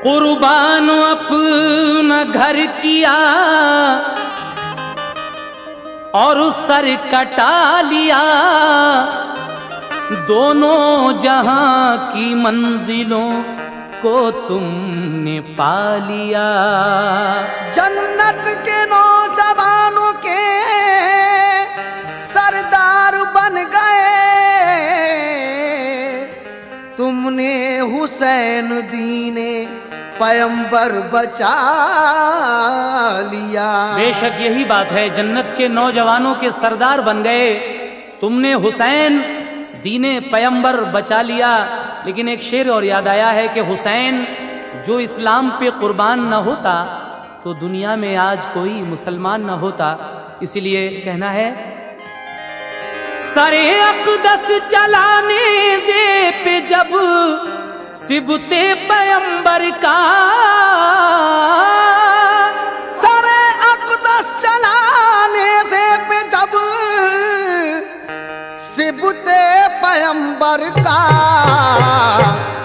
कुर्बान अपना घर किया और सर कटा लिया, दोनों जहां की मंजिलों को तुमने पा लिया। जन्नत के नौजवानों के सरदार बन गए, तुमने हुसैन दीने पैगंबर बचा लिया। बेशक यही बात है, जन्नत के नौजवानों के सरदार बन गए, तुमने हुसैन दीने पैगंबर बचा लिया। लेकिन एक शेर और याद आया है कि हुसैन जो इस्लाम पे कुर्बान न होता तो दुनिया में आज कोई मुसलमान न होता। इसीलिए कहना है, सरे अक़दस चलाने से पे जब सिबते पैगंबर का, सरे अक़दस चलाने से पे जब सिबते पैगंबर का,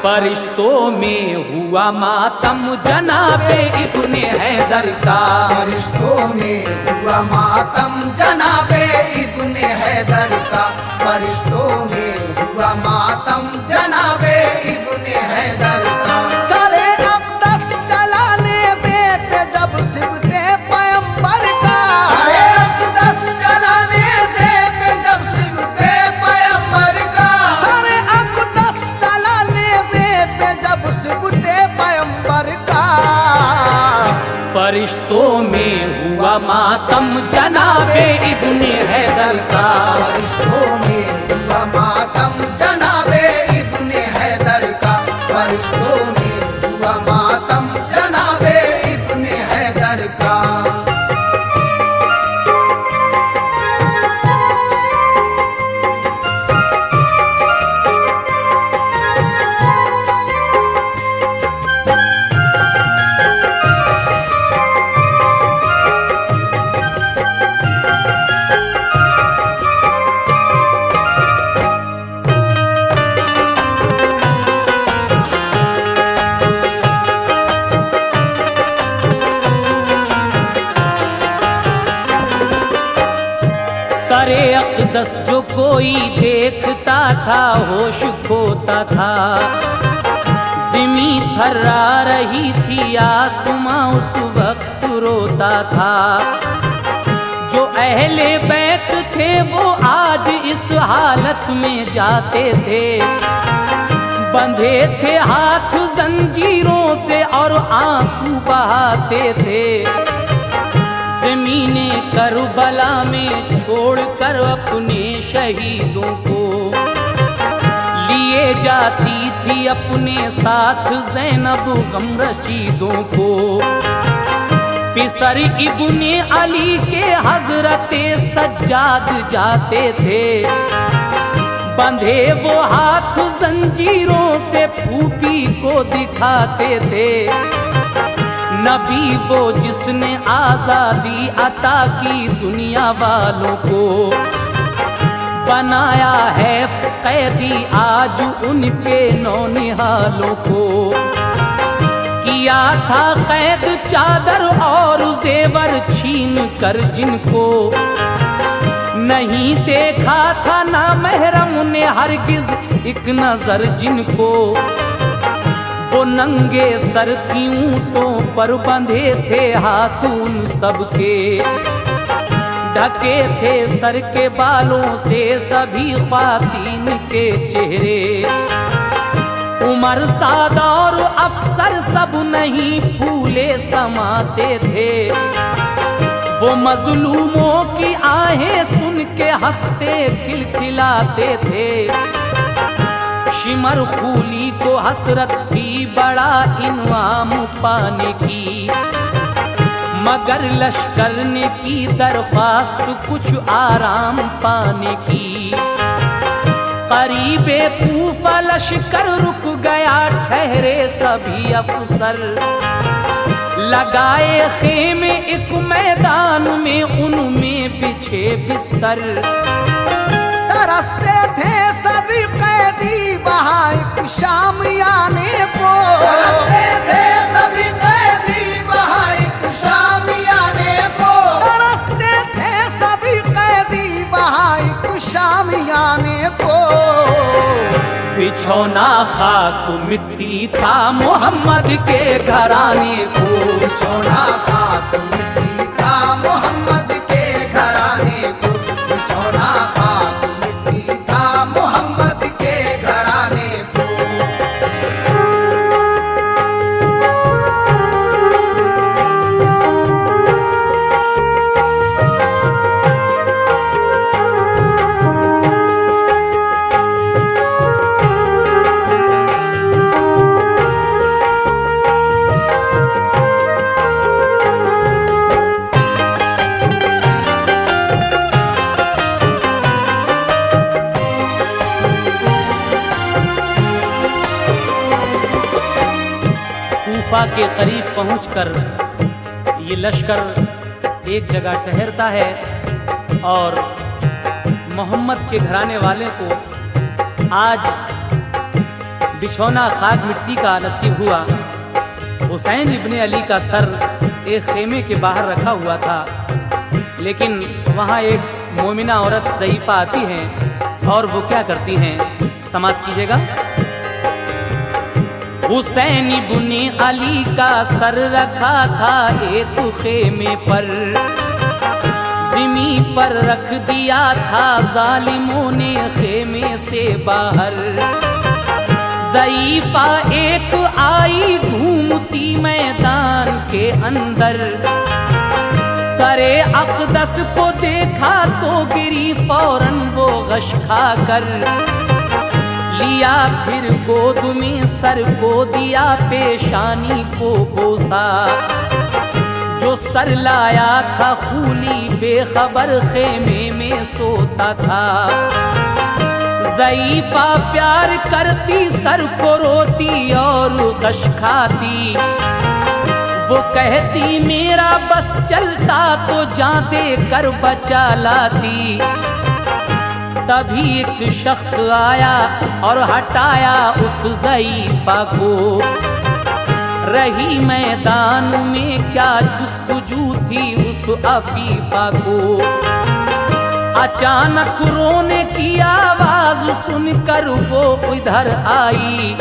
फरिश्तों में हुआ मातम जनाबे इब्ने हैदर का। फरिश्तों में हुआ मातम जनाबे इब्ने हैदर का। फरिश्तों में हुआ मातम जनाबे इब्ने हैदर का। सरे अक़दस चलाने से पे जब सिबते पैगंबर का, सरे अक़दस चलाने से पे जब सिबते पैगंबर का, सरे अक़दस चलाने से पे जब सिबते पैगंबर का, फरिश्तों में हुआ मातम जनाबे इब्ने हैदर का। फरिश्तों में हुआ मातम जनाबे इब्ने हैदर का। फरिश्तों में हुआ मातम जनाबे इब्ने हैदर का। सरे अक़दस जो कोई देखता था होश खोता था, ज़मीं थर्रा रही थी आसमां उस वक्त रोता था। जो अहले बैत थे वो आज इस हालत में जाते थे, बंधे थे हाथ जंजीरों से और आंसू बहाते थे। ज़मीने करबला में छोड़कर अपने शहीदों को लिए जाती थी अपने साथ ज़ैनब गम रशीदों को। पिसर इब्ने अली के हज़रते सज्जाद जाते थे, बंधे वो हाथ जंजीरों से फूफी को दिखाते थे। नबी वो जिसने आजादी अता की दुनिया वालों को, बनाया है कैदी आज उनके नौनिहालों को। किया था कैद चादर और जेवर छीन कर जिनको, नहीं देखा था ना महरम ने हरगिज एक नजर जिनको। वो नंगे सर थी ऊंटों पर बंधे थे हाथ उन सबके, ढके थे सर के बालों से सभी ख्वातीन के चेहरे। उमर सादा और अफसर सब नहीं फूले समाते थे, वो मजलूमों की आहें सुन के हंसते खिलखिलाते थे। शिमर खूली को हसरत थी बड़ा इनाम पाने की, मगर लश्कर ने की दरख्वास्त कुछ आराम पाने की। करीबे कूफा लश्कर रुक गया, ठहरे सभी अफसर, लगाए खेमे एक मैदान में उनमें बिछे बिस्तर। तरसते थे सभी कैदी वहाँ एक शाम आने को, तरसते थे बिछौना खाक मिट्टी था मोहम्मद के घराने को। बिछौना खाक मिट्टी था मोहम्मद के घराने को। बिछौना खाक मिट्टी था मोहम्मद के घराने को। कूफा के करीब पहुंचकर ये लश्कर एक जगह ठहरता है और मोहम्मद के घराने वाले को आज बिछौना खाक मिट्टी का नसीब हुआ। हुसैन इब्ने अली का सर एक खेमे के बाहर रखा हुआ था, लेकिन वहाँ एक मोमिना औरत ज़ईफ़ा आती हैं और वो क्या करती हैं, समात कीजिएगा। हुसैन इब्ने अली का सर रखा था एक खेमे पर, ज़मीं पर रख दिया था जालिमों ने खेमे से बाहर। ज़ईफ़ा एक आई घूमती मैदान के अंदर, सरे अक़दस को देखा तो गिरी फौरन वो गश खाकर। लिया फिर गोद में सर को दिया पेशानी को बोसा। जो सर लाया था खूली बेखबर खेमे में सोता था। ज़ईफ़ा प्यार करती सर को रोती और कश खाती। वो कहती मेरा बस चलता तो जान दे कर बचा लाती। तभी एक शख्स आया और हटाया उस ज़ईफ़ा को। रही मैदान में क्या जुस्तजू थी उस अफ़ीफ़ा को। अचानक रोने की आवाज़ सुनकर वो इधर आई।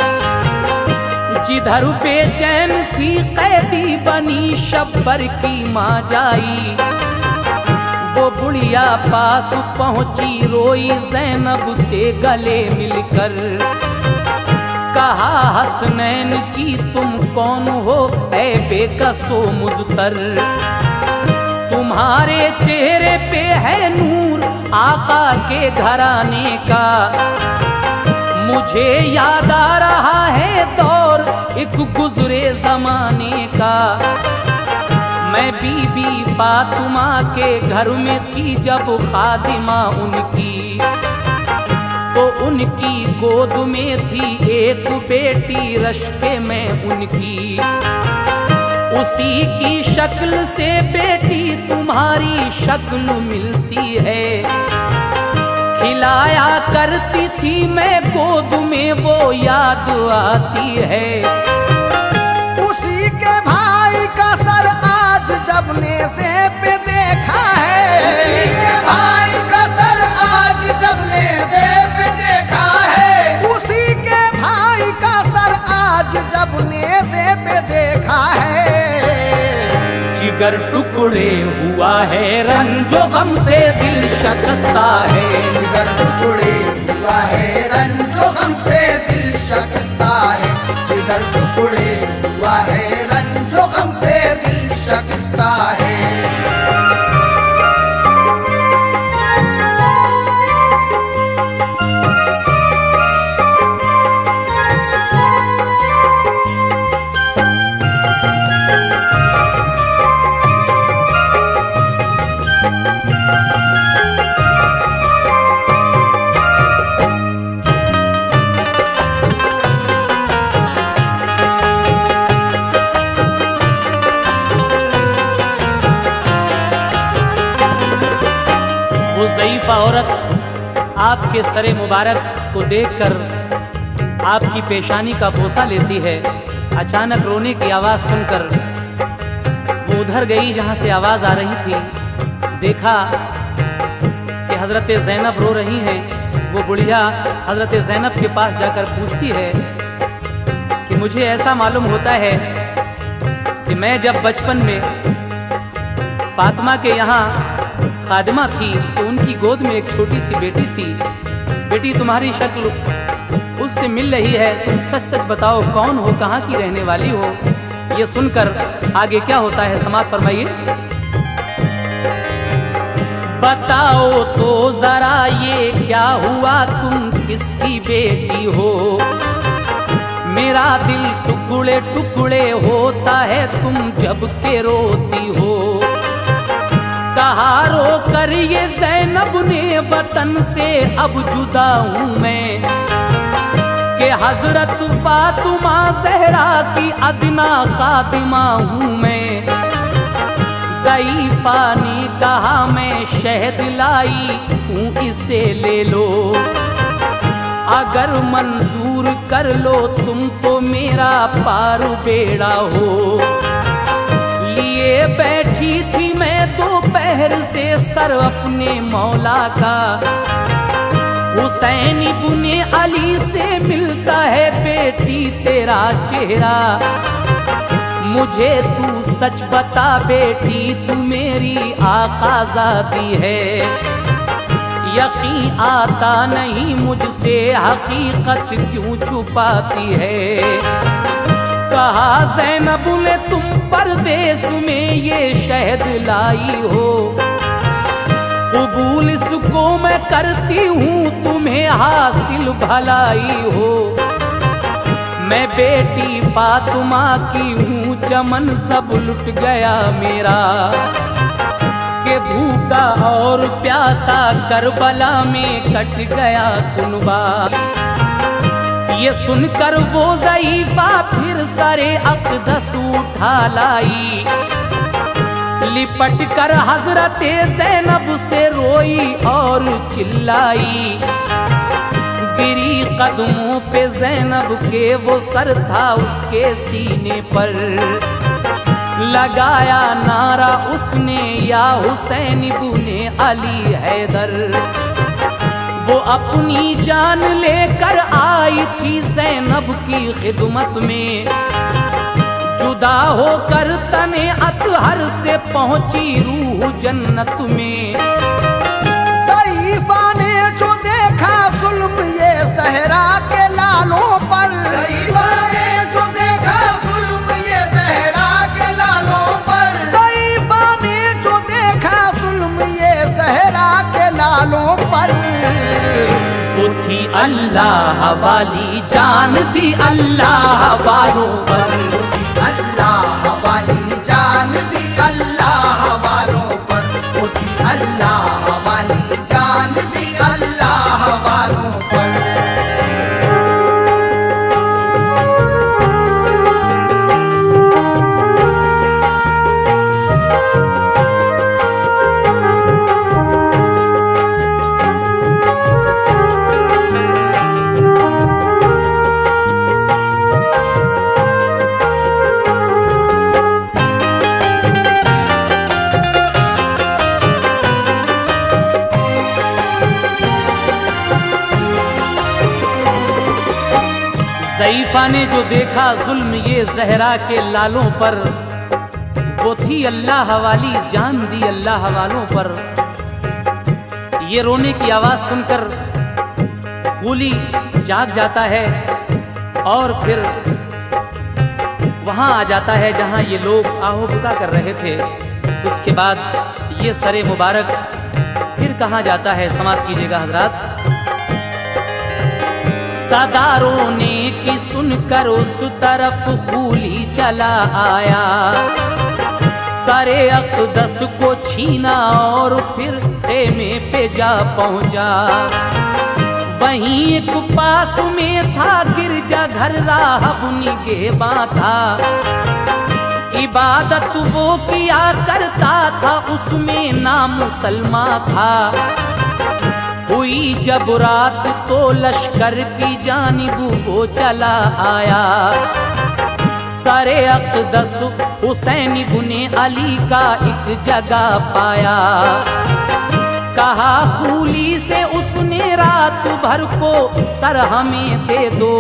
जिधर बेचैन थी कैदी बनी शब्बर की माँ जाई। वो बुढ़िया पास पहुंची रोई ज़ैनब से गले मिलकर। कहा हसनैन की तुम कौन हो ऐ बेकसो मुज़तर। तुम्हारे चेहरे पे है नूर आका के घराने का। मुझे याद आ रहा है दौर एक गुजरे ज़माने का। मैं बीबी फातिमा के घर में थी जब खादिमा उनकी। तो उनकी गोद में थी एक बेटी रश्के में उनकी। उसी की शक्ल से बेटी तुम्हारी शक्ल मिलती है। खिलाया करती थी मैं गोद में वो याद आती है। उसी के भाई का सर आज जब नेज़े पे देखा है। उसी के भाई का सर आज जब नेज़े पे देखा है। उसी के भाई का सर आज जब नेज़े पे देखा है। जिगर टुकड़े हुआ है रंजो गम से दिल शकस्ता है। जिगर टुकड़े हुआ है रंजो गम से दिल शकस्ता है। जिगर टुकड़े हुआ है रंजो गम से दिल शकस्ता है। ज़ईफ़ा औरत आपके सरे मुबारक को देखकर आपकी पेशानी का बोसा लेती है। अचानक रोने की आवाज़ सुनकर वो उधर गई जहाँ से आवाज़ आ रही थी। देखा कि हज़रत ज़ैनब रो रही हैं। वो बुढ़िया हजरत ज़ैनब के पास जाकर पूछती है कि मुझे ऐसा मालूम होता है कि मैं जब बचपन में फातिमा के यहाँ खादिमा थी तो उनकी गोद में एक छोटी सी बेटी थी। बेटी तुम्हारी शक्ल उससे मिल रही है, तुम सच सच बताओ कौन हो, कहाँ की रहने वाली हो। ये सुनकर आगे क्या होता है समाप्त फरमाइए। बताओ तो जरा ये क्या हुआ, तुम किसकी बेटी हो। मेरा दिल टुकड़े टुकड़े होता है तुम जब के रोती हो। कहा रो कर ये ज़ैनब ने वतन से अब जुदा हूँ मैं, कि हजरत फातिमा ज़हरा की अदना खातिमा हूँ मैं। ज़ईफ़ा ने कहा मैं शहद लाई हूँ इसे ले लो, अगर मंजूर कर लो तुम तो मेरा पार बेड़ा हो। लिए बैठी थी मैं दोपहर से सर अपने मौला का, हुसैन इब्ने अली से मिलता है बेटी तेरा चेहरा। मुझे तू सच बता बेटी तू मेरी आकाज़ादी है, यकीन आता नहीं मुझसे हकीकत क्यों छुपाती है। कहा ज़ैनब ने तुम परदेस में ये शहद लाई हो, कबूल इसको मैं करती हूँ तुम्हें हासिल भलाई हो। मैं बेटी फातिमा की हूँ चमन सब लुट गया मेरा, के भूखा और प्यासा करबला में कट गया कुनबा। ये सुनकर वो ज़ईफ़ा फिर सरे अक़दस उठा लाई, लिपट कर हजरत ज़ैनब से रोई और चिल्लाई। गिरी कदमों पे ज़ैनब के वो सर था उसके सीने पर, लगाया नारा उसने या हुसैन इब्ने अली हैदर। वो अपनी जान लेकर आई थी ज़ैनब की खिदमत में, जुदा होकर तने अतहर से पहुंची रूह जन्नत में। ज़ईफ़ा ने जो देखा जुल्म ये ज़हरा के लालों पर, ज़ईफ़ा ने जो देखा जुल्म ये ज़हरा के लालों पर, ज़ईफ़ा ने जो देखा जुल्म ये ज़हरा के लालों पर। वो थी अल्लाह वाली जान दी अल्लाह वालों पर, अल्लाह वाली जान दी अल्लाह वालों पर, वो थी अल्लाह वाली जान दी अल्लाह वालों पर। ज़ईफ़ा ने जो देखा जुल्म ये ज़हरा के लालों पर, वो थी अल्लाह वाली जान दी अल्लाह वालों पर। ये रोने की आवाज़ सुनकर कूली जाग जाता है और फिर वहाँ आ जाता है जहाँ ये लोग आहो बुका कर रहे थे। उसके बाद ये सरे मुबारक फिर कहाँ जाता है समाप्त कीजिएगा हजरात। सदा रोने की सुनकर उस तरफ कूली चला आया, सरे अक़दस को छीना और फिर खेमे पे जा पहुंचा। वहीं एक पास में था गिरजा घर राहब निगहबां था, इबादत वो किया करता था उसमें नाम मुसलमा था। हुई जब रात तो लश्कर की जानिब वो चला आया, सरे अक़दस हुसैन इब्ने अली का एक जगह पाया। कहा खूली से उसने रात भर को, सर हमें दे दो,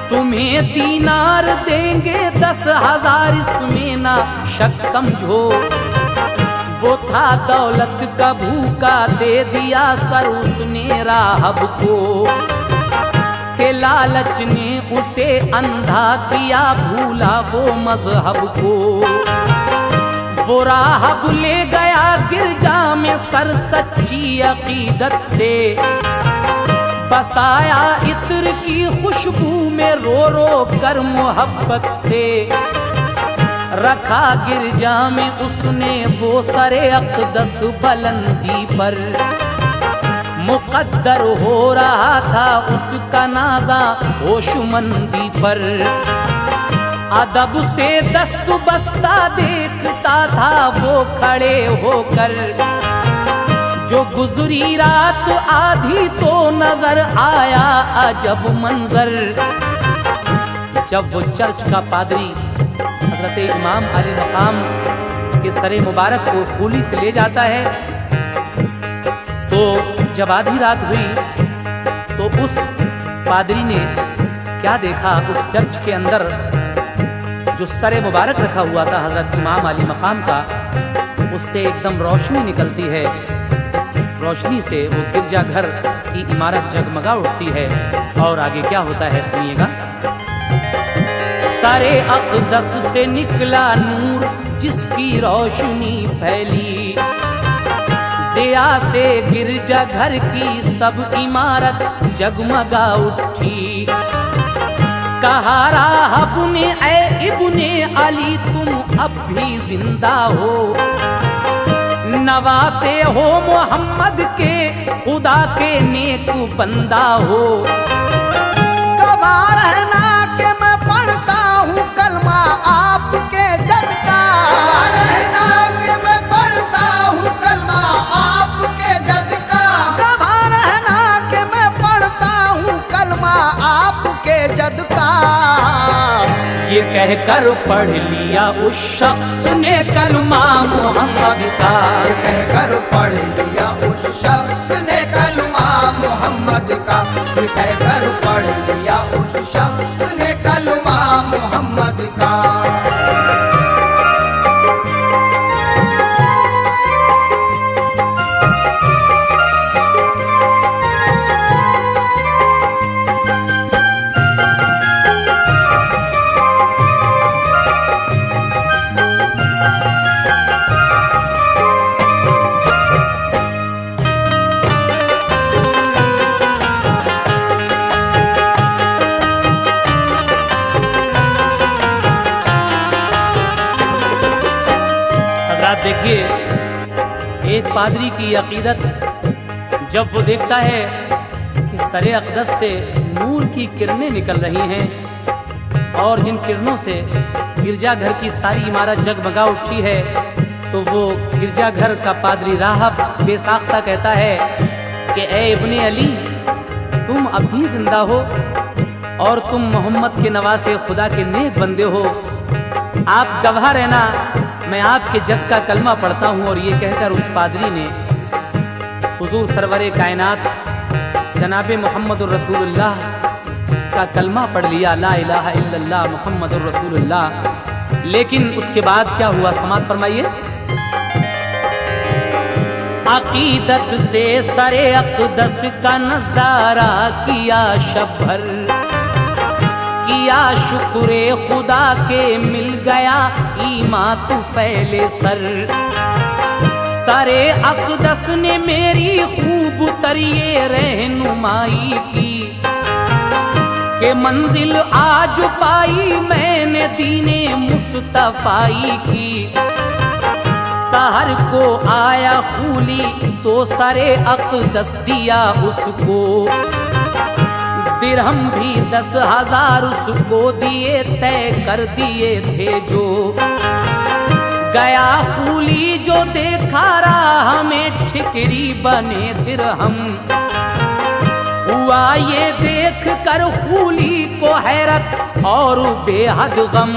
तुम्हें दीनार देंगे 10,000, इसमें ना शक समझो। वो था दौलत का भूखा, दे दिया सर उसने राहब को, के लालच ने उसे अंधा किया, भूला वो मजहब को। वो राहब ले गया गिरजा में सर सच्ची अकीदत से, बसाया इत्र की खुशबू में रो रो कर मोहब्बत से। रखा गिरजा में उसने वो सरे अक़दस बुलंदी पर, मुक़द्दर हो रहा था उसका नाज़ा होशमंदी पर। अदब से दस्त बस्ता देखता था वो खड़े होकर, जो गुजरी रात आधी तो नजर आया अजब मंजर। जब वो चर्च का पादरी हजरत इमाम अली मकाम के सरे मुबारक को खूली से ले जाता है, तो जब आधी रात हुई तो उस पादरी ने क्या देखा, उस चर्च के अंदर जो सरे मुबारक रखा हुआ था हजरत इमाम अली मकाम का, उससे एकदम रोशनी निकलती है। जिस रोशनी से वो गिरजाघर की इमारत जगमगा उठती है। और आगे क्या होता है सुनिएगा। सरे अक़दस से निकला नूर जिसकी रोशनी फैली, ज़िया से गिरजाघर की सब इमारत जगमगा उठी। कहा राहब ने ऐ इब्ने अली तुम अब भी जिंदा हो, नवासे हो मोहम्मद के खुदा के नेक बंदा हो। गवाह रहना कि मैं पढ़ता हूँ कलमा आपके जद का, गवाह रहना कि मैं पढ़ता हूँ कलमा आपके जद का, गवाह रहना कि मैं पढ़ता हूँ कलमा आपके जद का। ये कहकर पढ़ लिया उस शख्स ने कलमा मोहम्मद का, ये कहकर पढ़ लिया उस शख्स ने कलमा मोहम्मद का, ये कहकर पढ़ लिया उस शख्स ने कलमा मोहम्मद का। देखिए एक पादरी की अकीदत, जब वो देखता है कि सरे अक़दस से नूर की किरणें निकल रही हैं और जिन किरणों से गिरजाघर की सारी इमारत जगमगा उठी है, तो वो गिरजाघर का पादरी राहब बेसाख्ता कहता है कि ए इब्ने अली तुम अब भी जिंदा हो और तुम मोहम्मद के नवासे खुदा के नेक बंदे हो। आप गवाह रहना मैं आपके जद का कलमा पढ़ता हूँ। और ये कहकर उस पादरी ने हुजूर सरवरे कायनात जनाबे मोहम्मदुर रसूलुल्लाह का कलमा पढ़ लिया, ला इलाहा इल्लल्लाह मोहम्मदुर रसूलुल्लाह। लेकिन उसके बाद क्या हुआ समाअत फरमाइए। अकीदत से सरे अक़दस का नजारा किया शब भर, किया शुक्रे खुदा के मिल गया ईमान तू फैले सर। सरे अक़दस ने मेरी खूब तरिए रहनुमाई की, के मंजिल आज पाई मैंने दीने मुस्तफ़ाई की। सहर को आया खूली तो सरे अक़दस दिया उसको, दिरहम भी 10,000 उसको दिए तय कर दिए थे जो। गया खूली जो देखा राह में ठिकरी बने दिरहम, हुआ ये देख कर खूली को हैरत और बेहद गम।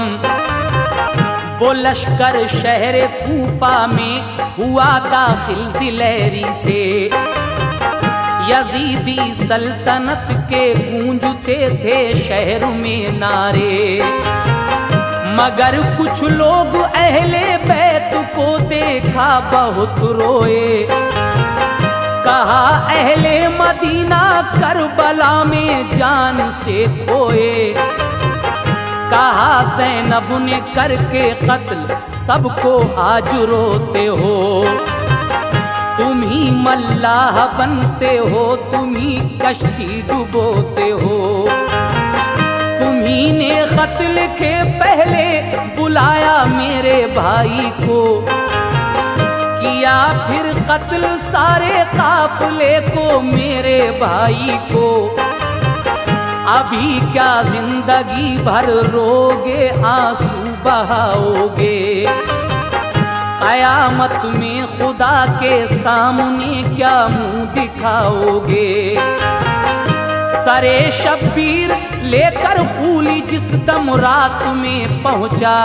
वो लश्कर शहर कूफा में हुआ दाखिल दिलेरी से। यजीदी सल्तनत के गूंजते थे शहर में नारे, मगर कुछ लोग अहले बैत को देखा बहुत रोए। कहा अहले मदीना करबला में जान से खोए। कहा ज़ैनब ने करके कत्ल सबको आज रोते हो। तुम ही मल्लाह बनते हो, तुम ही कश्ती डुबोते हो। तुम्ही ने खत लिखे पहले बुलाया मेरे भाई को, किया फिर कत्ल सारे काफिले को मेरे भाई को। अभी क्या जिंदगी भर रोगे आंसू बहाओगे, कयामत में खुदा के सामने क्या मुंह दिखाओगे। सरे शब्बीर लेकर खूली जिस दम रात में पहुंचा,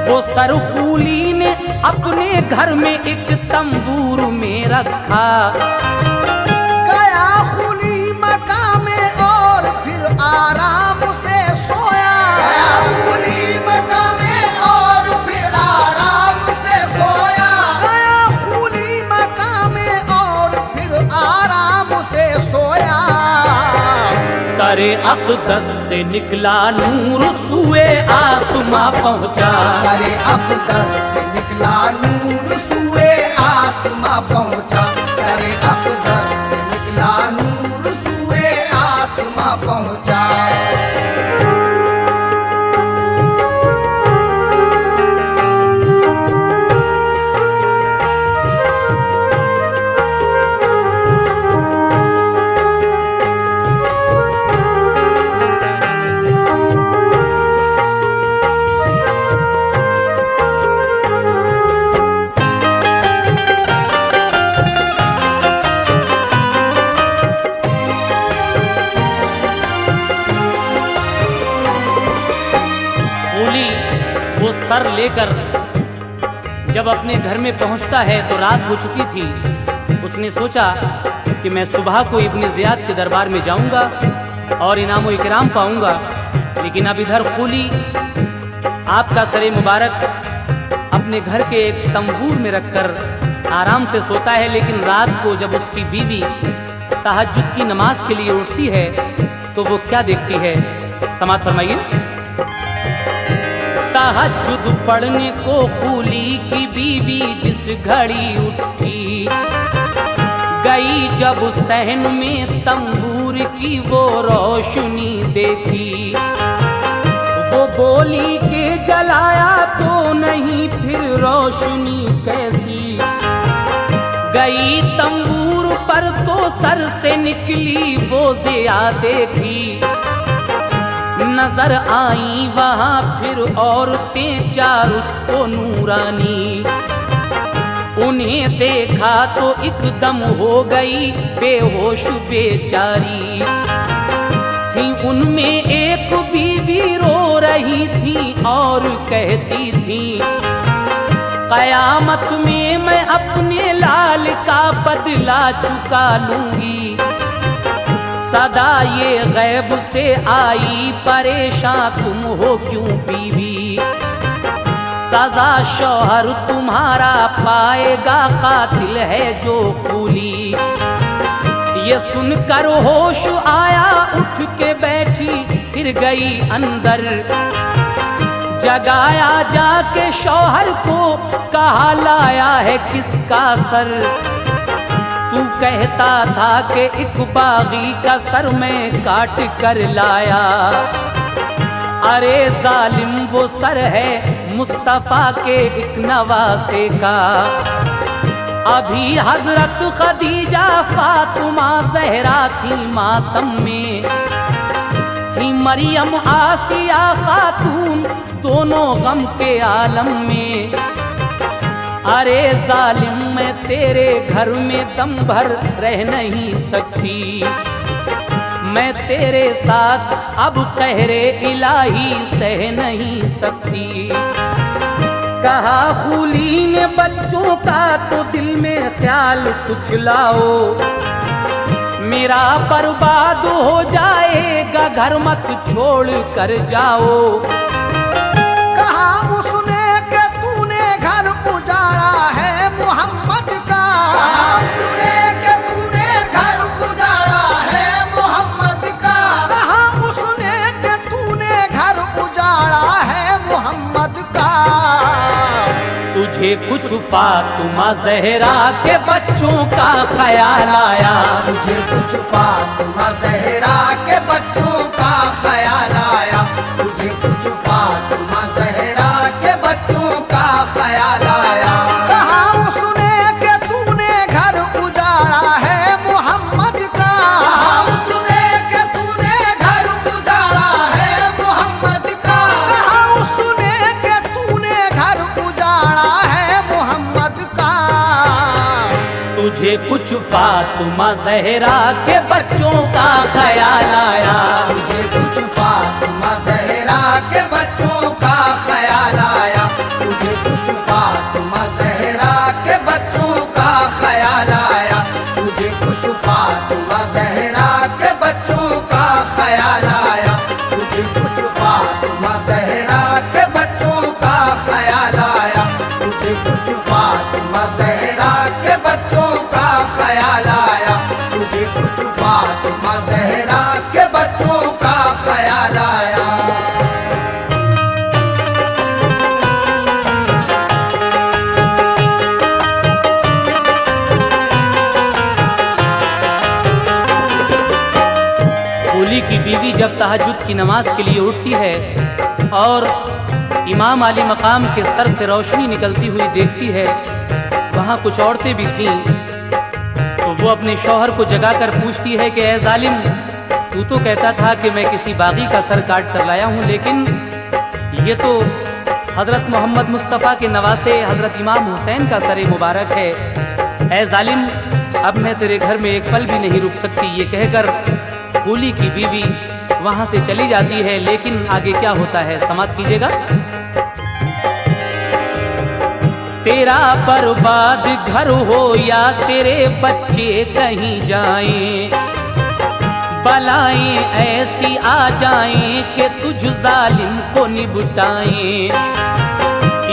वो सर खूली ने अपने घर में एक तंबूर में रखा। गया खूली मकाम में और फिर आराम से सोया। गया खूली मकाम में और फिर आराम से सोया। गया खूली मकाम में और फिर आराम से सोया। सरे अक़दस से निकला नूर सूए आसमां पहुंचा। सरे अक़दस से निकला नूर सूए आसमां पहुंचा। सरे अक़दस से निकला नूर सूए आसमां पहुंचा। वो सर लेकर जब अपने घर में पहुंचता है तो रात हो चुकी थी। उसने सोचा कि मैं सुबह को इब्न ज़ियाद के दरबार में जाऊंगा और इनाम इकराम पाऊंगा, लेकिन अब इधर खूली आपका सरे मुबारक अपने घर के एक तंबूर में रखकर आराम से सोता है। लेकिन रात को जब उसकी बीवी तहज्जुद की नमाज के लिए उठती है तो वो क्या देखती है, समाअत फरमाइए। तहज्जुद पढ़ने को खूली की बीवी जिस घड़ी उठी, गई जब सहन में तंबूर की वो रोशनी देखी। वो बोली कि जलाया तो नहीं फिर रोशनी कैसी। गई तंबूर पर तो सर से निकली वो ज़िया देखी। नजर आई वहां फिर औरतें चार उसको नूरानी। उन्हें देखा तो एकदम हो गई बेहोश बेचारी। थी उनमें एक बीवी रो रही थी और कहती थी, कयामत में मैं अपने लाल का बदला चुका लूंगी। सदा ये गैब से आई परेशान तुम हो क्यों बीवी। सजा शौहर तुम्हारा पाएगा कातिल है जो खूली। ये सुनकर होश आया उठ के बैठी फिर गई अंदर। जगाया जाके शौहर को कहा लाया है किसका सर। तू कहता था कि एक बागी का सर मैं काट कर लाया। अरे जालिम वो सर है मुस्तफा के एक नवासे का। अभी हजरत खदीजा फातिमा ज़हरा थी मातम में। थी मरियम आसिया खातून दोनों गम के आलम में। अरे जालिम मैं तेरे घर में दम भर रह नहीं सकती। मैं तेरे साथ अब कहरे इलाही सह नहीं सकती। कहा खूली ने बच्चों का तो दिल में ख्याल कुछ लाओ, मेरा बर्बाद हो जाएगा घर मत छोड़ कर जाओ। कहा उसने कि तूने घर उजाड़ा है मोहम्मद का, कहा उसने कि तूने घर उजाड़ा है मोहम्मद का, कहा उसने कि तूने घर उजाड़ा है मोहम्मद का। तुझे कुछ फातिमा ज़हरा के बच्चों का ख्याल आया, तुझे कुछ फातिमा ज़हरा के बच्चों का ख्याल आया, तुझे कुछ फातिमा ज़हरा के बच्चों का ख्याल आया। कहा उसने कि तूने घर उजाड़ा है मोहम्मद का, कहा उसने कि तूने घर उजाड़ा है मोहम्मद का, कहा उसने कि तूने घर उजाड़ा है मोहम्मद का। तुझे कुछ फातिमा ज़हरा के बच्चों का ख्याल आया, तुझे कुछ फातिमा ज़हरा के बच्चों का ख्याल आया, तुझे कुछ फातिमा ज़हरा के बच्चों का ख्याल आया, तुझे कुछ फातिमा ज़हरा के बच्चों का ख्याल आया, तुझे कुछ फातिमा ज़हरा के बच्चों का ख्याल आया, तुझे कुछ फातिमा ज़हरा के बच्चों का ख्याल आया, तुझे कुछ फातिमा ज़हरा के बच्चों का ख्याल आया। खूली की बीवी जब तहज्जुद की नमाज के लिए उठती है और इमाम आली मकाम के सर से रोशनी निकलती हुई देखती है, वहाँ कुछ औरतें भी थीं, तो वो अपने शौहर को जगाकर पूछती है कि ऐ जालिम, तू तो कहता था कि मैं किसी बागी का सर काट कर लाया हूँ, लेकिन ये तो हज़रत मोहम्मद मुस्तफ़ा के नवासे हज़रत इमाम हुसैन का सर मुबारक है। ऐ जालिम, अब मैं तेरे घर में एक पल भी नहीं रुक सकती। ये कहकर खूली की बीवी वहाँ से चली जाती है, लेकिन आगे क्या होता है समाप्त कीजिएगा। तेरा बर्बाद घर हो या तेरे बच्चे कहीं जाएं, बलाएं ऐसी आ जाएं कि तुझ जालिम को निपटाएं।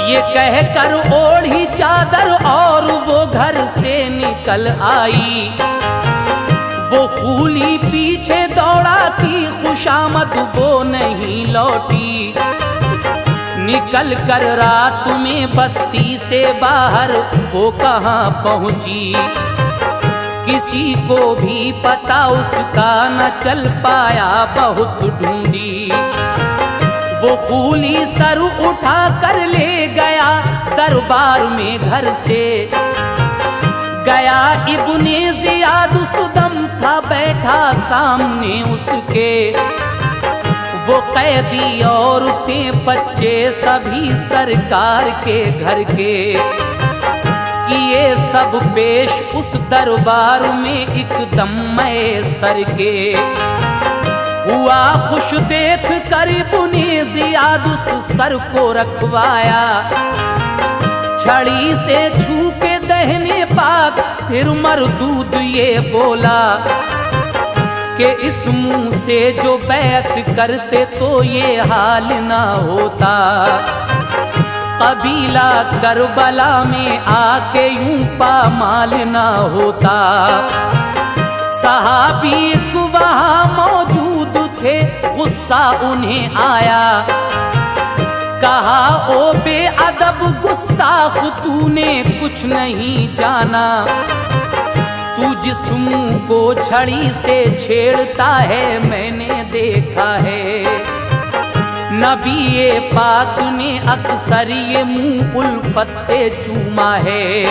ये कहकर ओढ़ी चादर और वो घर से निकल आई, वो खूली पीछे दौड़ाती खुशामद वो नहीं लौटी। निकल कर रात में बस्ती से बाहर वो कहाँ पहुँची, किसी को भी पता उसका न चल पाया, बहुत ढूंढी। वो खूली सर उठा कर ले गया दरबार में घर से, गया इब्ने ज़ियाद सुदम था बैठा सामने उसके। वो कैदी औरतें बच्चे सभी सरकार के घर के, किए सब पेश उस दरबार में एकदम मैसर के। हुआ खुश देख कर इब्ने ज़ियाद उस सर को रखवाया, छड़ी से छू के दहने पाक फिर मरदूद ये बोला कि इस मुंह से जो बैत करते तो ये हाल ना होता। कबीला करबला में आके यूं पामाल ना होता। सहाबी वहाँ मौजूद थे, गुस्सा उन्हें आया, कहा ओ बेअदब गुस्ताख तूने कुछ नहीं जाना, तू जिस मुंह को छड़ी से छेड़ता है मैंने देखा है। नबी पाक ने अक्सर ये मुंह उल्फत से चूमा है।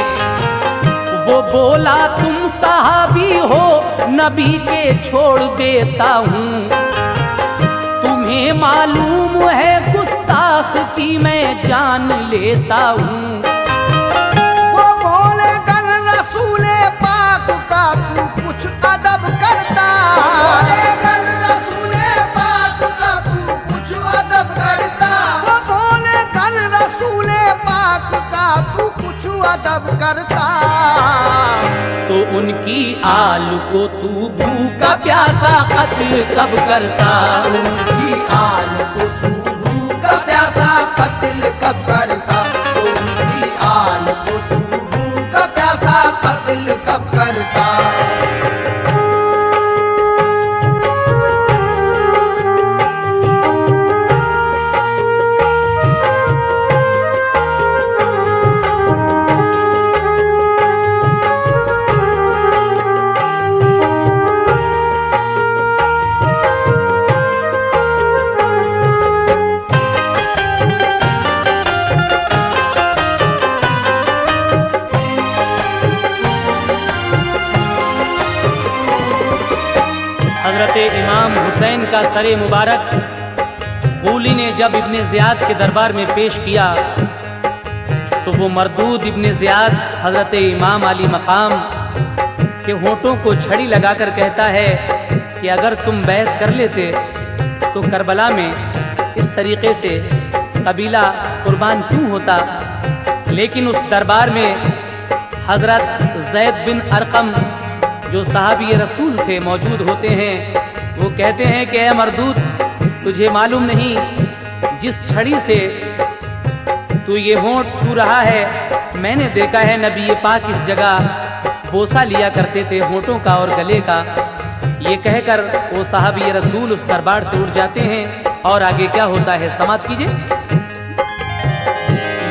वो बोला तुम सहाबी हो नबी के छोड़ देता हूँ, तुम्हें मालूम है गुस्ताख की मैं जान लेता हूँ। वो बोले कर रसूले पाक का तू कुछ अदब करता, बोले कर आल को तू भूखा प्यासा कत्ल कब करता। उनकी आल को तू भूखा प्यासा कत्ल कब करता। उनकी आल को तू भूखा प्यासा कत्ल कब करता। हजरत इमाम हुसैन का सरे मुबारक खूली ने जब इब्ने ज़ियाद के दरबार में पेश किया तो वो मरदूद इब्ने ज़ियाद हजरत इमाम अली मकाम के होठों को छड़ी लगाकर कहता है कि अगर तुम बैत कर लेते तो करबला में इस तरीके से कबीला कुर्बान क्यों होता। लेकिन उस दरबार में हजरत ज़ैद बिन अरकम जो साहबी रसूल थे मौजूद होते हैं। वो कहते हैं कि ऐ मरदूद, तुझे मालूम नहीं जिस छड़ी से तू ये होंठ छू रहा है, मैंने देखा है नबी पाक इस जगह बोसा लिया करते थे होंठों का और गले का। ये कहकर वो साहबी रसूल उस दरबार से उठ जाते हैं और आगे क्या होता है समाप्त कीजिए।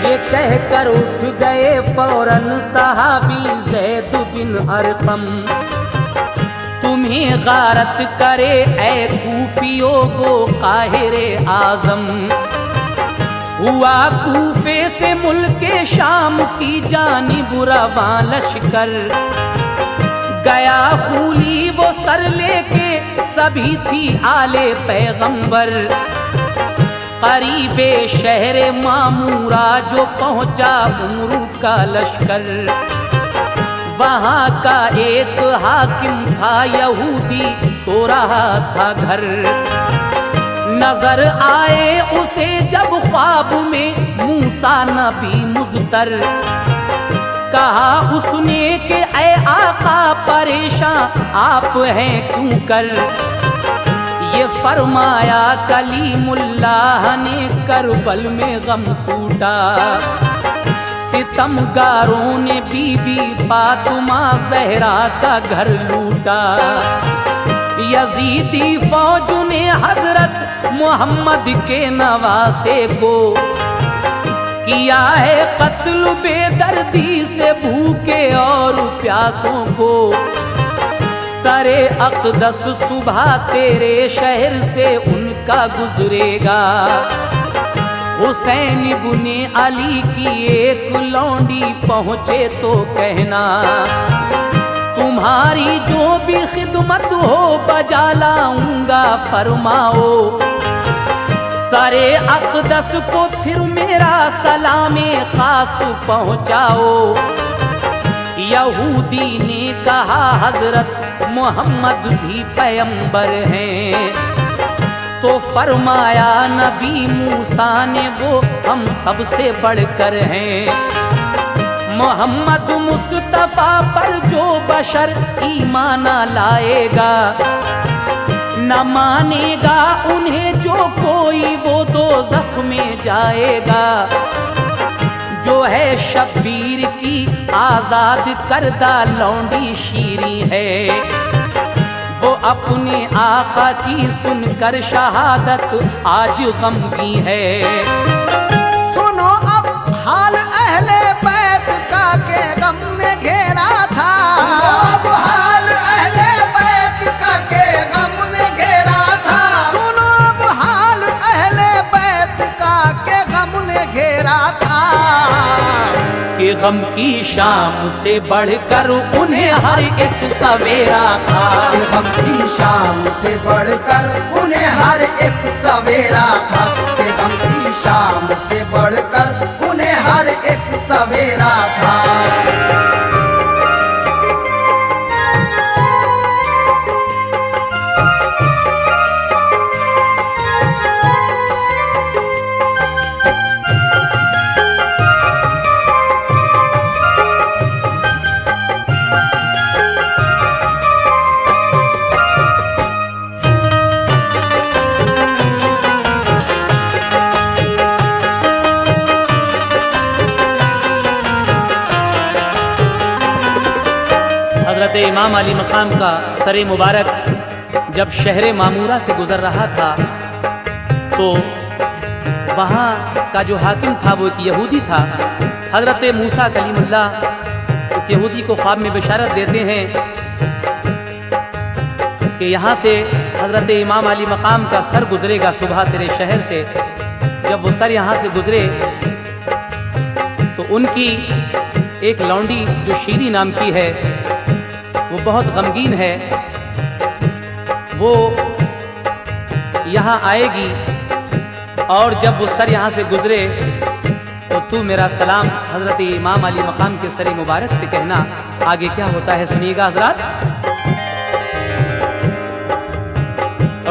ये कहकर उठ गए फौरन साहबी ज़ैद बिन अरकम, तुम्हें गारत करे ऐ कूफियों को काहिरे आजम। हुआ कूफे से मुल्के शाम की जानिब रवां लश्कर, गया खूली वो सर लेके सभी थी आले पैगंबर। करीबे शहरे मामूरा जो पहुंचा उमरू का लश्कर, वहां का एक हाकिम था यहूदी सो रहा था घर। नजर आए उसे जब ख्वाब में मूसा नबी मुज़तर, कहा उसने कि ऐ आका परेशान आप हैं क्यों कर। ये फरमाया कलीमुल्लाह ने करबल में गम टूटा, सितमगारों ने बीबी फातिमा ज़हरा का घर लूटा। यजीदी फौज ने हजरत मोहम्मद के नवासे को किया है कत्ल बेदर्दी से भूखे और प्यासों को। सरे अक़दस सुबह तेरे शहर से उनका गुजरेगा, हुसैन इब्ने अली की एक लौंडी पहुँचे तो कहना, तुम्हारी जो भी खिदमत हो बजा लाऊंगा फरमाओ। सरे अक़दस को फिर मेरा सलामे खास पहुँचाओ। यहूदी ने कहा हजरत मोहम्मद भी पैगंबर हैं, तो फरमाया नबी मूसा ने वो हम सबसे बढ़कर हैं। मोहम्मद मुस्तफा पर जो बशर ईमान लाएगा, न मानेगा उन्हें जो कोई वो दोज़ख में जाएगा। जो है शब्बीर की आजाद करदा लौंडी शीरी है, वो अपने आका की सुनकर शहादत आज गमगी है। सुनो अब हाल अहले बैत का के गम में घेरा था। अब हाल अहले बैत का के गम में घेरा था। सुनो अब हाल अहले बैत का के गम ने घेरा था। कि गम की शाम से बढ़कर उन्हें हर एक सवेरा था। गम की शाम से बढ़कर उन्हें हर एक सवेरा था। गम की शाम से बढ़कर उन्हें हर एक सवेरा था। हज़रत इमाम अली मकाम का सर मुबारक जब शहर मामूरा से गुजर रहा था तो वहाँ का जो हाकिम था वो एक यहूदी था। हज़रत मूसा कलीमुल्लाह इस यहूदी को ख्वाब में बशारत देते हैं कि यहाँ से हज़रत इमाम अली मकाम का सर गुजरेगा सुबह तेरे शहर से। जब वो सर यहाँ से गुजरे तो उनकी एक लौंडी जो शीरी नाम की है वो बहुत गमगीन है, वो यहाँ आएगी और जब वो सर यहाँ से गुजरे तो तू मेरा सलाम हज़रत इमाम अली मकाम के सर मुबारक से कहना। आगे क्या होता है सुनिएगा हज़रात।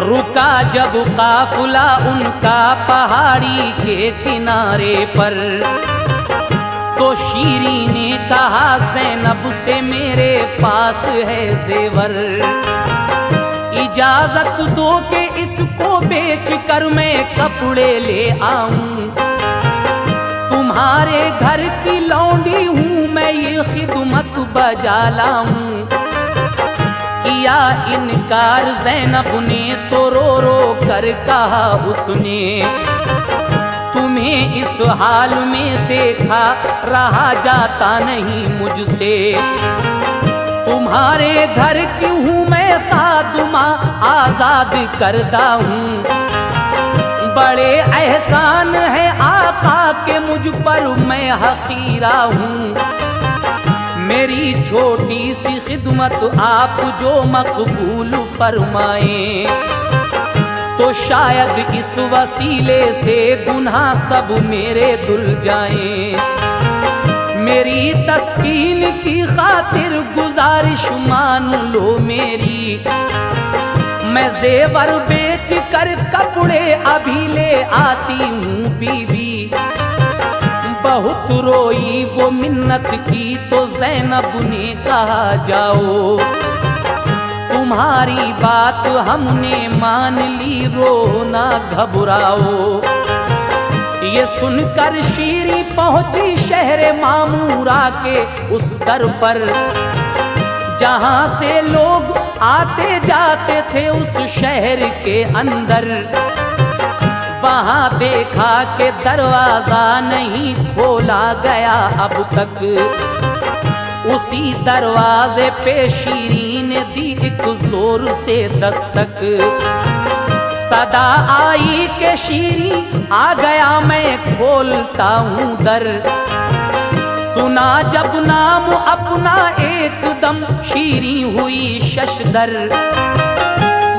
रुका जब काफिला उनका पहाड़ी के किनारे पर तो शीरी ने कहा ज़ैनब से मेरे पास है जेवर, इजाजत दो कि इसको बेच कर मैं कपड़े ले आऊं। तुम्हारे घर की लौंडी हूं मैं ये खिदमत बजा लाऊं। किया इनकार ज़ैनब ने तो रो रो कर कहा उसने, तुम्हें इस हाल में देखा रहा जाता नहीं मुझसे। तुम्हारे घर की हूँ मैं खादुमा आजाद करदा हूँ। बड़े एहसान है आका के मुझ पर मैं हकीरा हूँ। मेरी छोटी सी खिदमत आप जो मकबूल फरमाएं तो शायद इस वसीले से गुनाह सब मेरे धुल जाएं। मेरी तस्कीन की खातिर गुजारिश मान लो मेरी, मैं जेवर बेच कर कपड़े अभी ले आती हूँ बीबी। बहुत रोई वो मिन्नत की तो ज़ैनब ने कहा जाओ, तुम्हारी बात हमने मान ली रो ना घबराओ। ये सुनकर शीरी पहुंची शहर मामूरा के उस दर पर जहां से लोग आते जाते थे उस शहर के अंदर। वहां देखा कि दरवाजा नहीं खोला गया अब तक। उसी दरवाजे पे शीरी ने दी एक जोर से दस्तक। सदा आई के शीरी आ गया मैं खोलता हूँ दर। सुना जब नाम अपना एकदम शीरी हुई शशदर।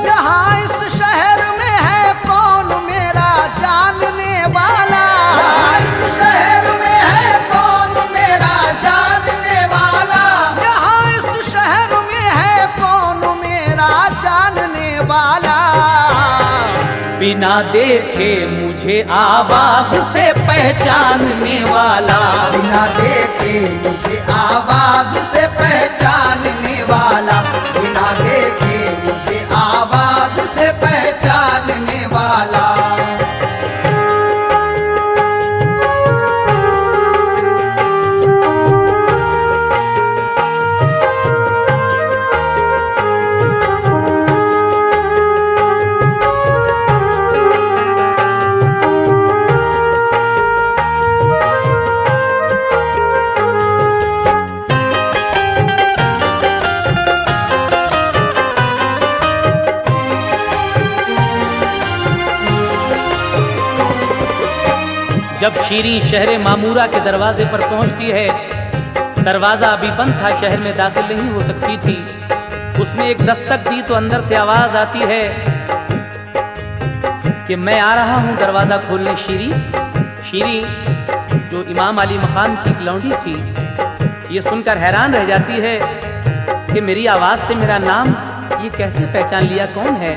यहाँ इस शहर में है कौन मेरा जानने वाला, यहाँ इस शहर में है कौन मेरा जानने वाला, यहाँ इस शहर में है कौन मेरा जानने वाला। बिना देखे मुझे आवाज से पहचानने वाला, बिना देखे मुझे आवाज से पहचानने वाला, बिना देखे मुझे आवाज से पहचानने वाला। जब शीरी शहर मामूरा के दरवाजे पर पहुंचती है, दरवाजा अभी बंद था, शहर में दाखिल नहीं हो सकती थी। उसने एक दस्तक दी तो अंदर से आवाज आती है कि मैं आ रहा हूं दरवाजा खोलने। शीरी जो इमाम अली मकाम की लौंडी थी, ये सुनकर हैरान रह जाती है कि मेरी आवाज से मेरा नाम ये कैसे पहचान लिया, कौन है।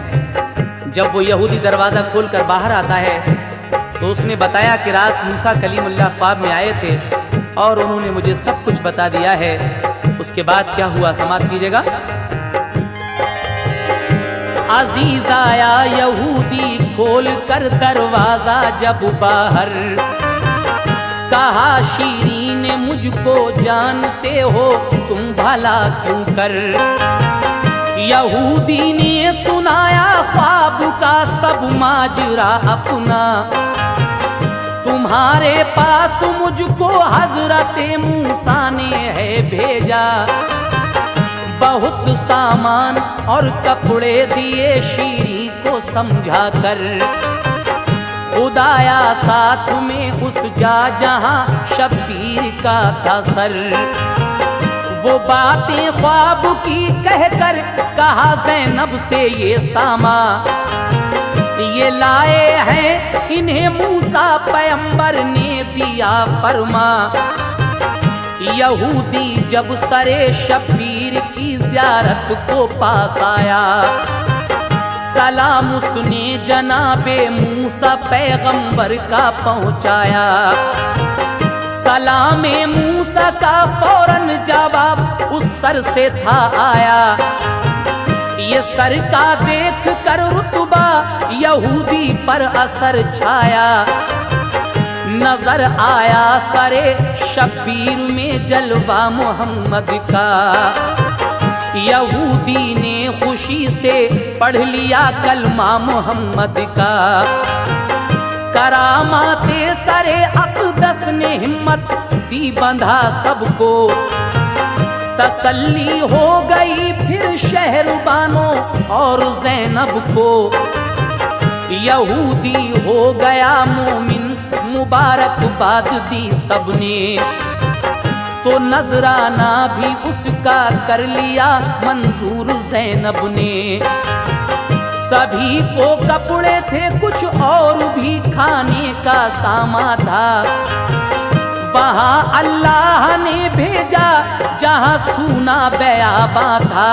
जब वो यहूदी दरवाजा खोलकर बाहर आता है तो उसने बताया कि रात मूसा कलीमुल्लाह ख्वाब में आए थे और उन्होंने मुझे सब कुछ बता दिया है। उसके बाद क्या हुआ समाप्त कीजिएगा। अजीज आया यहूदी खोल कर दरवाजा जब बाहर, कहा शीरीन ने मुझको जानते हो तुम भला क्यों कर। यहूदी ने सुनाया ख्वाब का सब माजरा अपना, तुम्हारे पास मुझको हजरत मूसा ने है भेजा। बहुत सामान और कपड़े दिए शीरी को समझा कर, खुदाया साथ में उस जा जहां शब्बीर का था सर। वो बातें ख्वाब की कहकर कहा ज़ैनब से ये सामा, ये लाए हैं इन्हें मूसा पैगंबर ने दिया फरमा। यहूदी जब सरे शब्बीर की ज़ियारत को पास आया, सलाम उसने जनाबे मूसा पैगंबर का पहुंचाया। सलामे मूसा का फौरन जवाब उस सर से था आया। ये सर का देख कर रुतबा यहूदी पर असर छाया। नजर आया सरे शब्बीर में जलवा मोहम्मद का। यहूदी ने खुशी से पढ़ लिया कलमा मोहम्मद का। करामाते सरे अक़दस ने हिम्मत दी बंधा सबको। तसल्ली हो गई फिर शहरबानों और ज़ैनब को। यहूदी हो गया मोमिन मुबारकबाद दी सबने। तो नजराना भी उसका कर लिया मंजूर ज़ैनब ने। सभी को कपड़े थे कुछ और भी खाने का सामा था। वहाँ अल्लाह ने भेजा जहाँ सूना बयाबा था।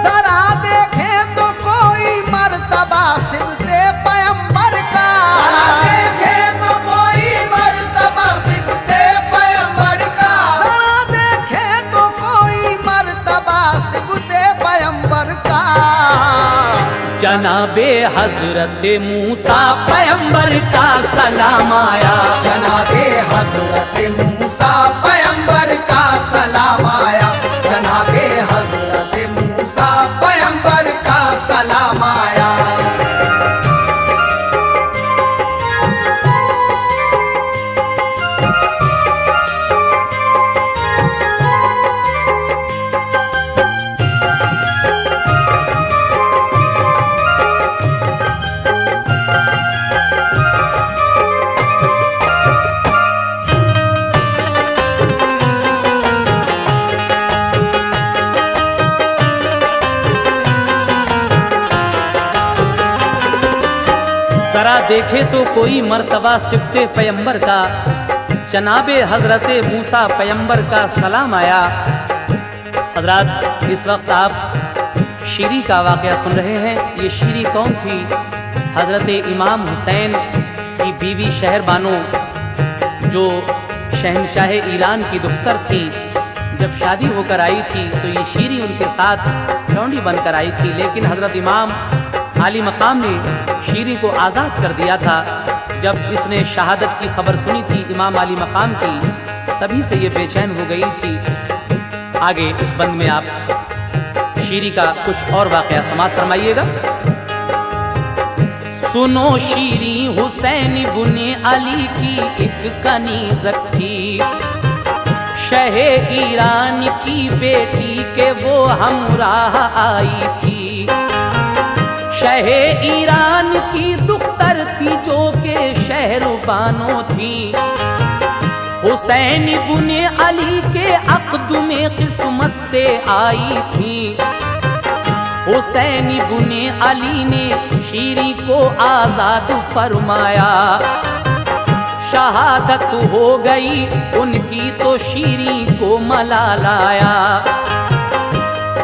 जरा देखे तो कोई मर्तबा सिबते पैगंबर का। जरा देखे तो कोई मर्तबा सिबते पैगंबर का। जरा देखे तो कोई मर्तबा सिबते पैगंबर का। जनाबे हजरत मूसा पैगंबर का सलाम आया। जनाबे हजरत मूसा पैगंबर का सलाम आया। जनाबे हजरत मूसा पैगंबर का सलाम आया। जरा देखे तो कोई मर्तबा सिफ्ते पैगंबर का। जनाबे हजरत मूसा पैगंबर का सलाम आया। हजरत इस वक्त आप शीरी का वाक़या सुन रहे हैं। ये शीरी कौन थी? हजरत इमाम हुसैन की बीवी शहरबानो जो शहनशाह ईरान की दुख्तर थी। जब शादी होकर आई थी तो ये शीरी उनके साथ लौंडी बनकर आई थी। लेकिन हजरत इमाम आली मकाम ने शीरी को आज़ाद कर दिया था। जब इसने शहादत की खबर सुनी थी इमाम आली मकाम की, तभी से ये बेचैन हो गई थी। आगे इस बंद में आप शीरी का कुछ और वाक़या समाप्त फरमाइएगा। सुनो शीरी हुसैन इब्ने अली की एक कनीज़त थी। शह ईरान की बेटी के वो हमराह आई थी। शह ईरान की दुख्तर थी जो के शहरबानो थी। हुसैन इब्ने अली के अक़द में किस्मत से आई थी। हुसैन इब्ने अली ने शीरी को आज़ाद फरमाया। शहादत हो गई उनकी तो शीरी को मलालाया।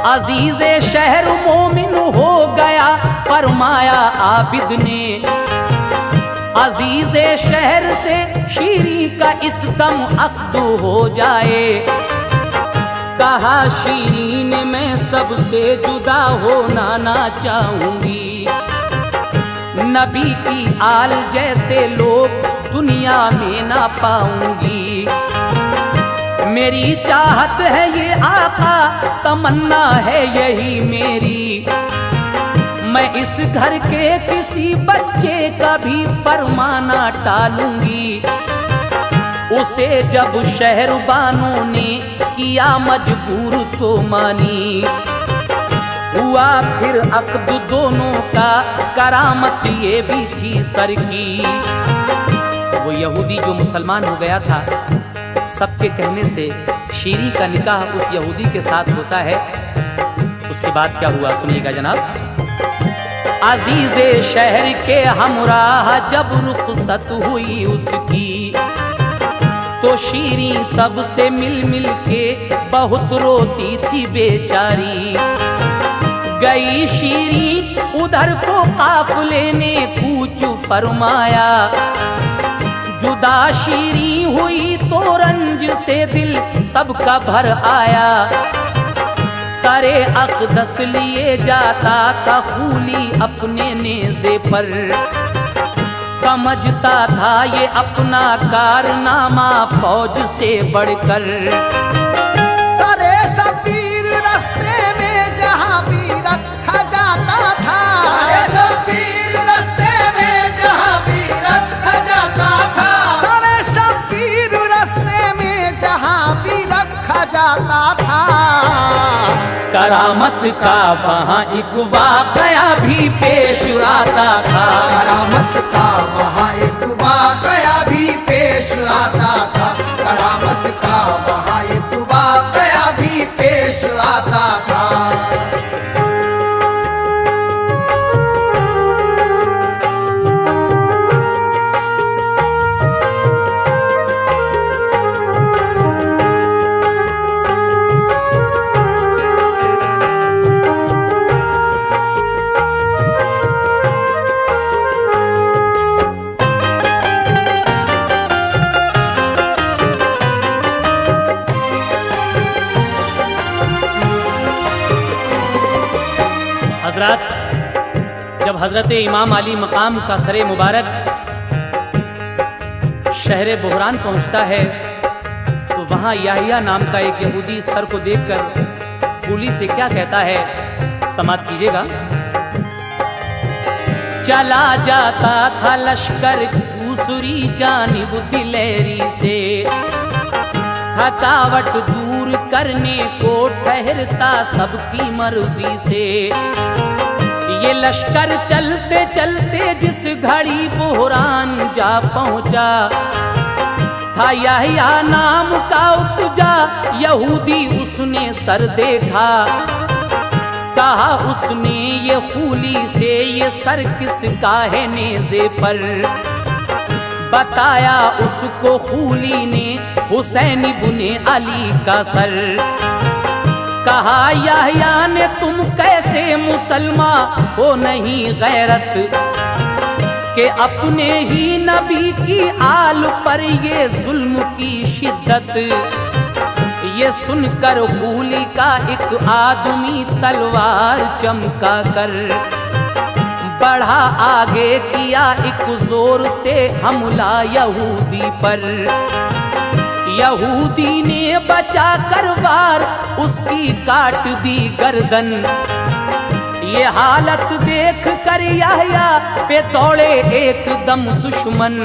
अजीज़े शहर मोमिन हो गया फरमाया आबिद ने। अजीज़े शहर से शीरी का इस दम अक़द हो जाए। कहा शीरीन मैं सबसे जुदा होना ना चाहूंगी। नबी की आल जैसे लोग दुनिया में ना पाऊंगी। मेरी चाहत है ये आका, तमन्ना है यही मेरी, मैं इस घर के किसी बच्चे का भी फरमाना टालूंगी। उसे जब शहरबानों ने किया मजबूर तो मानी, हुआ फिर अक्द दोनों का, करामत ये भी थी सर की। वो यहूदी जो मुसलमान हो गया था, सबके कहने से शीरी का निकाह उस यहूदी के साथ होता है। उसके बाद क्या हुआ सुनिएगा जनाब। अजीज़े शहर के हमराह जब रुखसत हुई उसकी, तो शीरी सबसे मिल मिल के बहुत रोती थी बेचारी। गई शीरी उधर को काफिले ने कूच फरमाया, जुदा शीरी हुई तो रंज से दिल सबका भर आया। सारे अक़दस लिए जाता था खूली अपने नेज़े पर, समझता था ये अपना कारनामा फौज से बढ़कर। सारे शबीर रास्ते में जहाँ भी रखा जाता था, सारे शबीर रास्ते में जहाँ भी रखा जाता था, सारे शबीर रास्ते में जहाँ भी रखा जाता था। करामत का वहाँ एक वाक़या भी पेश आता था, करामत का वहाँ एक वाक़या भी पेश आता था, करामत का वहाँ एक वाक़या भी पेश आता था। जब हजरत इमाम अली मकाम का सरे मुबारक शहर बुहरान पहुंचता है, तो वहां याहिया नाम का एक यहूदी सर को देखकर कुली से क्या कहता है, समात कीजिएगा। चला जाता था लश्कर दूसरी जानिब दिलेरी से, थकावट दूर करने को ठहरता सबकी मर्जी से। ये लश्कर चलते चलते जिस घड़ी बुहरान जा पहुंचा, था याहिया नाम का उस जा यहूदी उसने सर देखा। कहा उसने ये खूली से, ये सर किसका है नेज़े पर। बताया उसको खूली ने हुसैन इब्ने अली का सर। कहा याहिया ने तुम कैसे मुसलमान हो नहीं गैरत, के अपने ही नबी की आल पर ये जुल्म की शिद्दत। ये सुनकर खूली का एक आदमी तलवार चमका कर बढ़ा आगे, किया एक जोर से हमला यहूदी पर। यहूदी ने बचा कर वार उसकी काट दी गर्दन। ये हालत देख कर याहिया पे दौड़े एकदम दुश्मन।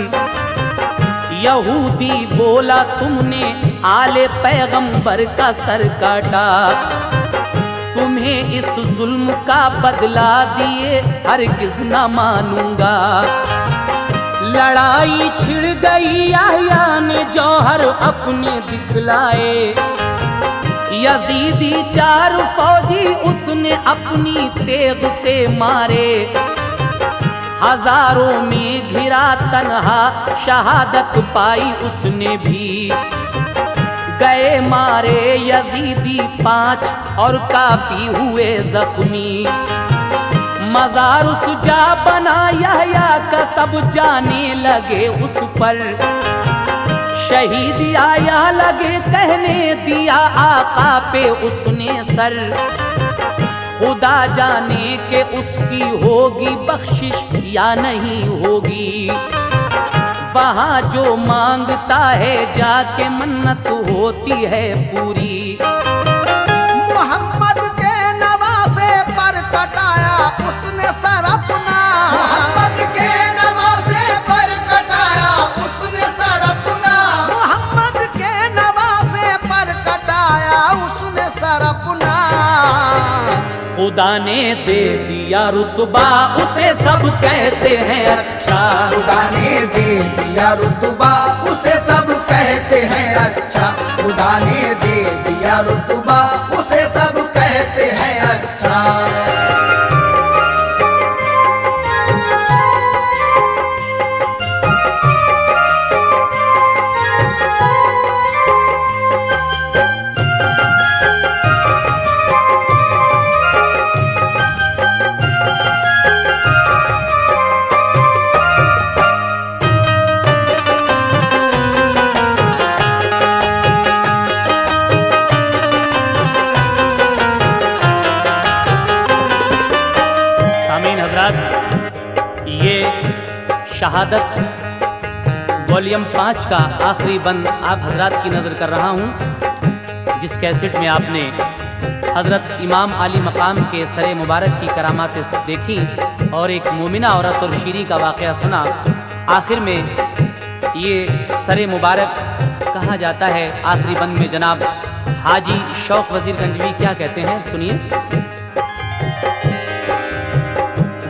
यहूदी बोला तुमने आले पैगंबर का सर काटा, तुम्हें इस जुल्म का बदला दिए हरगिज़ न मानूंगा। लड़ाई छिड़ गई, याहिया ने जौहर अपने दिखलाए। यजीदी 4 फौजी उसने अपनी तेग से मारे। हजारों में घिरा तन्हा, शहादत पाई उसने भी। गए मारे यजीदी 5 और काफी हुए जख्मी। मज़ार सुजा बना याहिया का, सब जाने लगे उस पर। शहीद आया लगे कहने, दिया आका पे उसने सर। खुदा जाने के उसकी होगी बख्शिश या नहीं होगी। वहाँ जो मांगता है जाके मन्नत होती है पूरी। मोहम्मद के नवासे पर कटाया उसने सर अपना, मोहम्मद के नवासे पर कटाया उसने सर अपना, मोहम्मद के नवासे पर कटाया उसने सर अपना। खुदा ने दे दिया रुतबा उसे सब कहते हैं अच्छा, खुदा ने दे दिया रुतबा उसे सब कहते हैं अच्छा, खुदा ने दे दिया रुतबा उसे सब कहते हैं अच्छा। ये शहादत वॉल्यूम 5 का आखिरी बंद आप हजरात की नज़र कर रहा हूँ, जिस कैसेट में आपने हज़रत इमाम अली मकाम के सरे मुबारक की करामातें देखी और एक मोमिना औरत और शीरी का वाक़या सुना। आखिर में ये सरे मुबारक कहा जाता है। आखिरी बंद में जनाब हाजी शौक वजीर गंजवी क्या कहते हैं, सुनिए।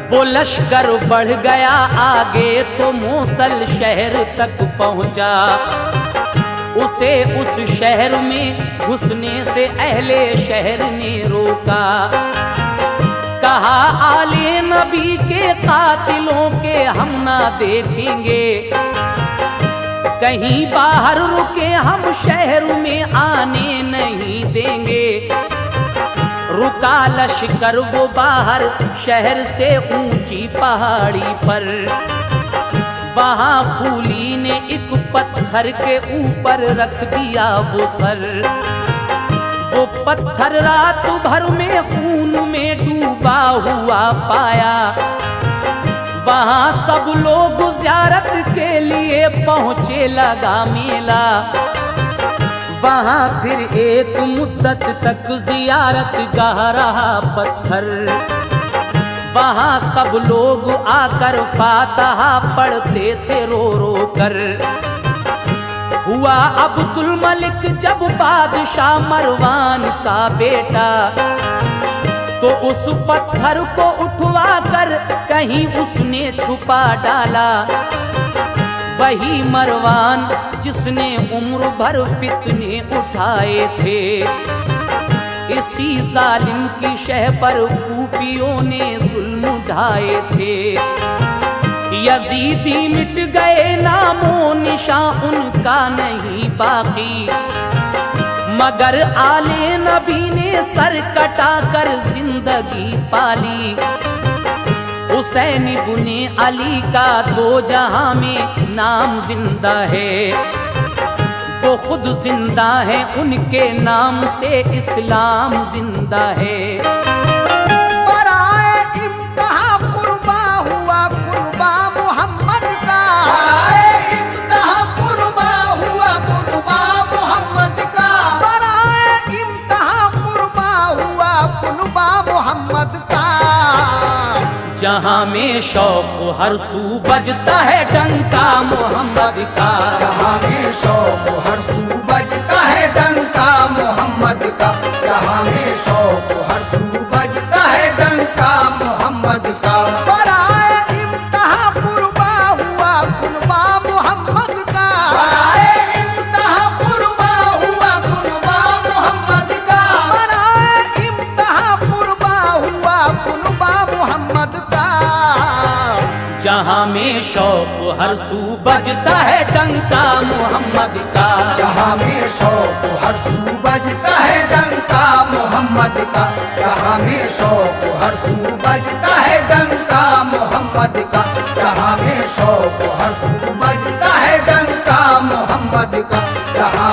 वो लश्कर बढ़ गया आगे तो मोसल शहर तक पहुंचा, उसे उस शहर में घुसने से अहले शहर ने रोका। कहा आले नबी के कातिलों के हम ना देखेंगे, कहीं बाहर रुके हम शहर में आने नहीं देंगे। रुका लश्कर वो बाहर शहर से ऊंची पहाड़ी पर, वहां फूली ने एक पत्थर के ऊपर रख दिया वो सर। वो पत्थर रात भर में खून में डूबा हुआ पाया। वहां सब लोग ज़ियारत के लिए पहुंचे लगा मेला। वहाँ फिर एक मुद्दत तक ज़ियारत गाह रहा पत्थर। वहाँ सब लोग आकर फातहा पढ़ते थे रो रो कर। हुआ अब्दुल मलिक जब बादशाह मरवान का बेटा, तो उस पत्थर को उठवा कर कहीं उसने छुपा डाला। वही मरवान जिसने उम्र भर फितने उठाए थे, इसी जालिम की शह पर कूफियों ने जुल्म उठाए थे। यजीदी मिट गए नामो निशान उनका नहीं बाकी, मगर आले नबी ने सर कटा कर जिंदगी पाली। हुसैन इब्ने अली का दो जहां में नाम जिंदा है, वो खुद जिंदा है, उनके नाम से इस्लाम जिंदा है। बराए इम्तिहा कुर्बा हुआ कुर्बा मोहम्मद का, बराए इम्तिहा कुर्बा हुआ कुर्बा मोहम्मद का, बराए इम्तिहा कुर्बा हुआ कुर्बा मोहम्मद का। जहाँ में शौक हर सू बजता है डंका मोहम्मद का, जहाँ में शौक हर सू बजता है डंका मोहम्मद का, जहाँ में शौक हर सू बजता है डंका मोहम्मद का। बराए इम्तिहा कुर्बा हुआ कुर्बा मोहम्मद का, बराए इम्तिहा कुर्बा हुआ कुर्बा मोहम्मद का, बराए इम्तिहा कुर्बा हुआ कुर्बा मोहम्मद का। जहाँ में शौक हर सू बजता है डंका मोहम्मद का, जहाँ में शौक हर सू बजता है डंका मोहम्मद का, जहाँ में शौक हर सू बजता है डंका मोहम्मद का, जहाँ में शौक हर सू बजता है डंका मोहम्मद का, जहाँ